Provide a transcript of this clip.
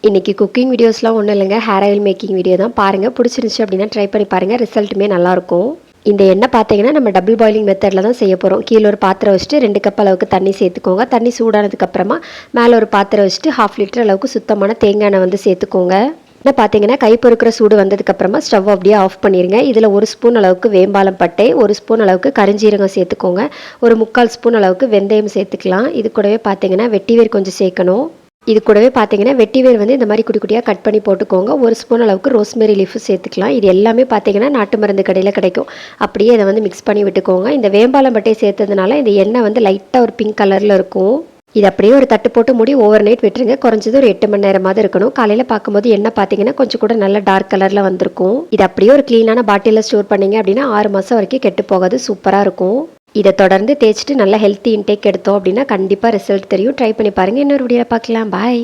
இன்றைக்கி குக்கிங் வீடியோஸ்லாம் ஒன்றும் இல்லைங்க, ஹேர் ஆயில் மேக்கிங் வீடியோ தான். பாருங்கள், பிடிச்சிருந்துச்சி அப்படின்னா ட்ரை பண்ணி பாருங்கள். ரிசல்ட்டுமே நல்லாயிருக்கும். இந்த எண்ணெய் பார்த்தீங்கன்னா நம்ம டபுள் பாயிலிங் மெத்தடில் தான் செய்ய போகிறோம். கீழே ஒரு பாத்திரம் வச்சுட்டு 2 கப் அளவுக்கு தண்ணி சேர்த்துக்கோங்க. தண்ணி சூடானதுக்கப்புறமா மேலே ஒரு பாத்திரம் வச்சுட்டு 1/2 லிட்டர் அளவுக்கு சுத்தமான தேங்காய் எண்ணெய் வந்து சேர்த்துக்கோங்க. என்ன பார்த்தீங்கன்னா கை பொறுக்கிற சூடு வந்ததுக்கப்புறமா ஸ்டவ் அப்படியே ஆஃப் பண்ணிடுங்க. இதில் 1 ஸ்பூன் அளவுக்கு வேம்பாலம் பட்டை, 1 ஸ்பூன் அளவுக்கு கரிஞ்சீரகம் சேர்த்துக்கோங்க. ஒரு 3/4 ஸ்பூன் அளவுக்கு வெந்தயம் சேர்த்துக்கலாம். இது கூடவே பார்த்தீங்கன்னா வெட்டிவேர் கொஞ்சம் சேர்க்கணும். இது கூடவே பார்த்தீங்கன்னா வெட்டிவேர் வந்து இந்த மாதிரி குட்டி குட்டியாக கட் பண்ணி போட்டுக்கோங்க. 1 ஸ்பூன் அளவுக்கு ரோஸ்மேரி லீஃப் சேர்த்துக்கலாம். இது எல்லாமே பார்த்தீங்கன்னா நாட்டு மருந்து கடையில் கிடைக்கும். அப்படியே இதை வந்து மிக்ஸ் பண்ணி விட்டுக்கோங்க. இந்த வேம்பாலம் பட்டையை சேர்த்ததுனால இந்த எண்ணெய் வந்து லைட்டாக ஒரு பிங்க் கலரில் இருக்கும். இது அப்படியே ஒரு தட்டு போட்டு மூடி ஓவர் நைட் விட்டுருங்க. குறைஞ்சது ஒரு 8 மணி நேரமாவது இருக்கணும். காலையில் பார்க்கும்போது எண்ணெய் பார்த்தீங்கன்னா கொஞ்சம் கூட நல்ல டார்க் கலரில் வந்திருக்கும். இது அப்படியே ஒரு க்ளீனான பாட்டிலில் ஸ்டோர் பண்ணிங்க அப்படின்னா 6 மாதம் வரைக்கும் கெட்டு போகாது. சூப்பராக இருக்கும். இதை தொடர்ந்து தேய்ச்சிட்டு நல்ல ஹெல்த்தி இன்டேக் எடுத்தோம் அப்படின்னா கண்டிப்பாக ரிசல்ட் தெரியும். ட்ரை பண்ணி பாருங்கள். இன்னொரு வீடியோவில் பார்க்கலாம். பாய்.